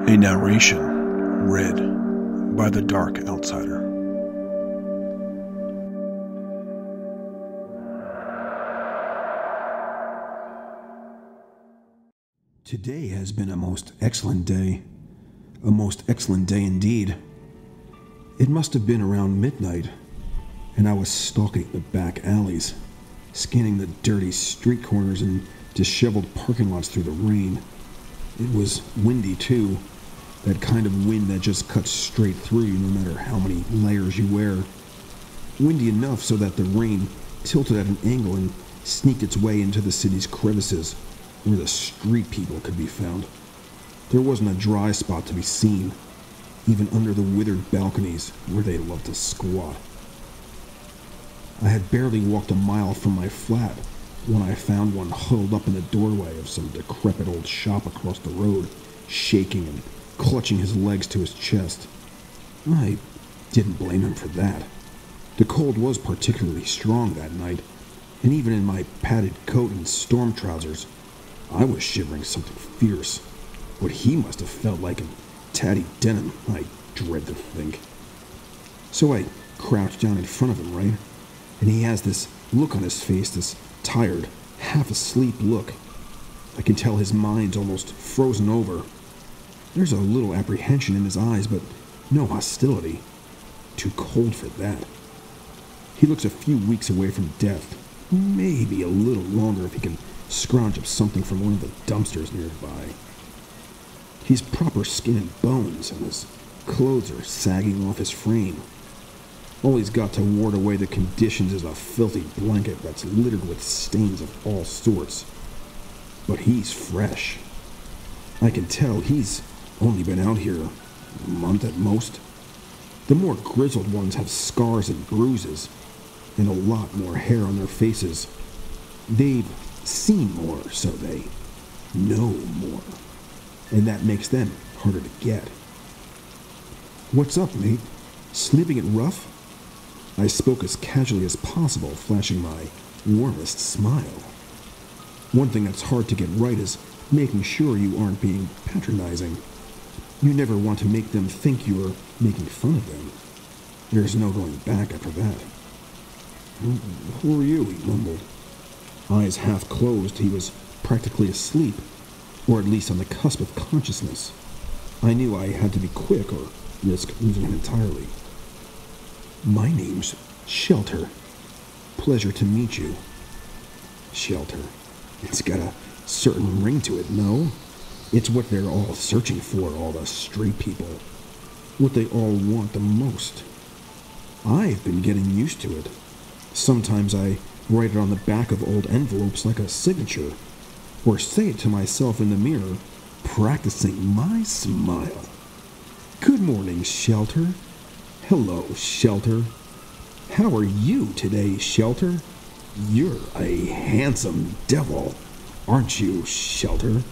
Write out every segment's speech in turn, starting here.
A narration read by the Dark Outsider. Today has been a most excellent day. A most excellent day indeed. It must have been around midnight, and I was stalking the back alleys, scanning the dirty street corners and disheveled parking lots through the rain. It was windy too, that kind of wind that just cuts straight through you no matter how many layers you wear. Windy enough so that the rain tilted at an angle and sneaked its way into the city's crevices, where the street people could be found. There wasn't a dry spot to be seen, even under the withered balconies where they loved to squat. I had barely walked a mile from my flat when I found one huddled up in the doorway of some decrepit old shop across the road, shaking and clutching his legs to his chest. I didn't blame him for that. The cold was particularly strong that night, and even in my padded coat and storm trousers, I was shivering something fierce. What he must have felt like in tatty denim, I dread to think. So I crouched down in front of him, right? And he has this look on his face, this tired, half-asleep look. I can tell his mind's almost frozen over. There's a little apprehension in his eyes, but no hostility. Too cold for that. He looks a few weeks away from death. Maybe a little longer if he can scrounge up something from one of the dumpsters nearby. He's proper skin and bones, and his clothes are sagging off his frame. All he's got to ward away the conditions is a filthy blanket that's littered with stains of all sorts. But he's fresh. I can tell he's only been out here a month at most. The more grizzled ones have scars and bruises, and a lot more hair on their faces. They've seen more, so they know more. And that makes them harder to get. "What's up, mate? Sleeping it rough?" I spoke as casually as possible, flashing my warmest smile. One thing that's hard to get right is making sure you aren't being patronizing. You never want to make them think you are making fun of them. There's no going back after that. "Who are you?" he mumbled. Eyes half closed, he was practically asleep, or at least on the cusp of consciousness. I knew I had to be quick or risk losing him entirely. "My name's Shelter. Pleasure to meet you." Shelter. It's got a certain ring to it, no? It's what they're all searching for, all the street people. What they all want the most. I've been getting used to it. Sometimes I write it on the back of old envelopes like a signature, or say it to myself in the mirror, practicing my smile. "Good morning, Shelter." "Hello, Shelter." "How are you today, Shelter?" "You're a handsome devil, aren't you, Shelter?"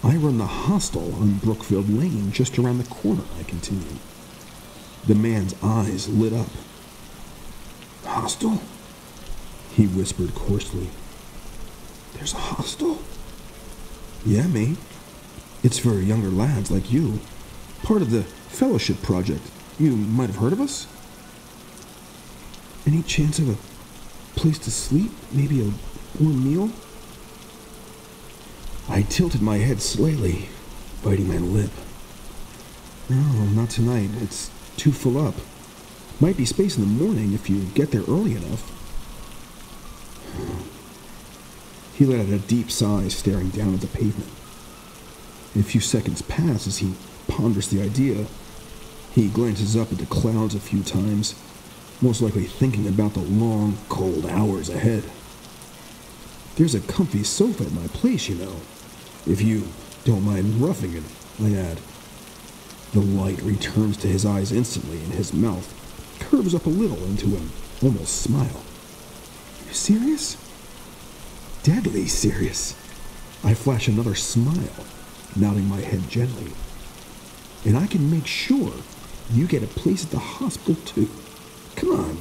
"I run the hostel on Brookfield Lane just around the corner," I continued. The man's eyes lit up. "Hostel?" he whispered coarsely. "There's a hostel?" "Yeah, mate. It's for younger lads like you. Part of the fellowship project. You might have heard of us?" "Any chance of a place to sleep? Maybe a warm meal?" I tilted my head slightly, biting my lip. "No, not tonight. It's too full up. Might be space in the morning if you get there early enough." He let out a deep sigh, staring down at the pavement. A few seconds pass as he ponders the idea. He glances up at the clouds a few times, most likely thinking about the long, cold hours ahead. "There's a comfy sofa at my place, you know. If you don't mind roughing it," I add. The light returns to his eyes instantly, and his mouth curves up a little into an almost smile. "You serious?" "Deadly serious." I flash another smile, nodding my head gently. "And I can make sure you get a place at the hospital, too. Come on,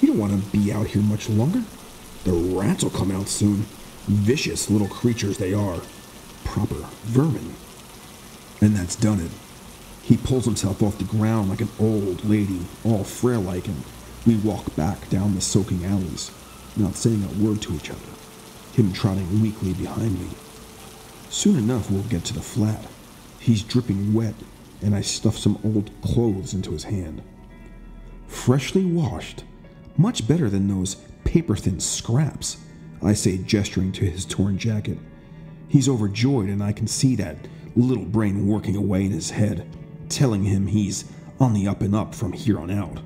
you don't want to be out here much longer. The rats will come out soon. Vicious little creatures they are. Proper vermin. And that's done it. He pulls himself off the ground like an old lady, all frail-like, and we walk back down the soaking alleys, not saying a word to each other, him trotting weakly behind me. Soon enough, we'll get to the flat. He's dripping wet, and I stuff some old clothes into his hand. Freshly washed, much better than those paper-thin scraps, I say, gesturing to his torn jacket. He's overjoyed, and I can see that little brain working away in his head, telling him he's on the up and up from here on out.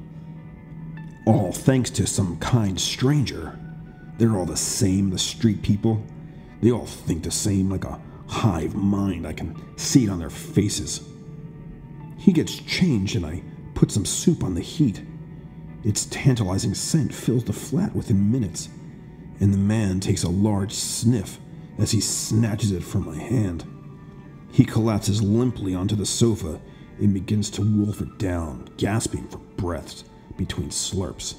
All thanks to some kind stranger. They're all the same, the street people. They all think the same, like a hive mind. I can see it on their faces. He gets changed, and I put some soup on the heat. Its tantalizing scent fills the flat within minutes, and the man takes a large sniff as he snatches it from my hand. He collapses limply onto the sofa and begins to wolf it down, gasping for breaths between slurps.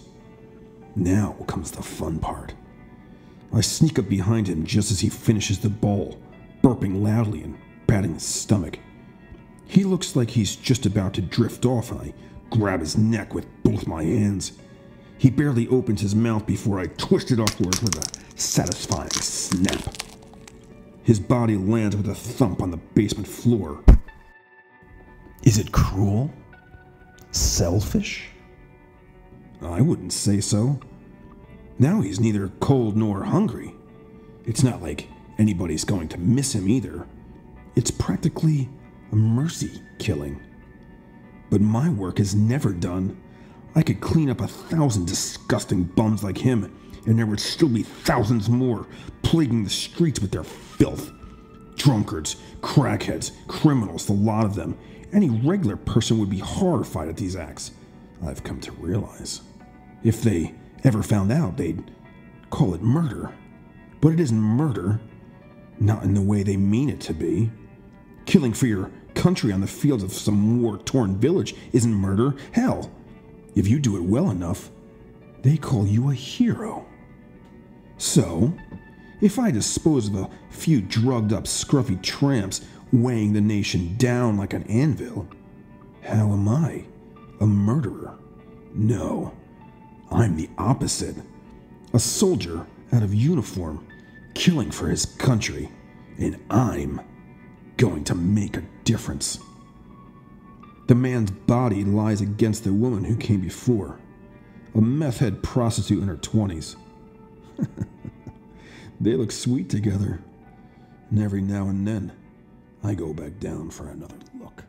Now comes the fun part. I sneak up behind him just as he finishes the bowl, burping loudly and patting his stomach. He looks like he's just about to drift off, and I grab his neck with both my hands. He barely opens his mouth before I twist it upwards with a satisfying snap. His body lands with a thump on the basement floor. Is it cruel? Selfish? I wouldn't say so. Now he's neither cold nor hungry. It's not like anybody's going to miss him either. It's practically a mercy killing. But my work is never done. I could clean up 1,000 disgusting bums like him, and there would still be thousands more plaguing the streets with their filth. Drunkards, crackheads, criminals, the lot of them. Any regular person would be horrified at these acts, I've come to realize. If they ever found out, they'd call it murder. But it isn't murder, not in the way they mean it to be. Killing for your country on the fields of some war-torn village isn't murder. Hell, if you do it well enough, they call you a hero. So, if I dispose of a few drugged-up, scruffy tramps weighing the nation down like an anvil, how am I a murderer? No, I'm the opposite. A soldier out of uniform, killing for his country, and I'm going to make a difference. The man's body lies against the woman who came before, a meth-head prostitute in her 20s. They look sweet together, and every now and then I go back down for another look.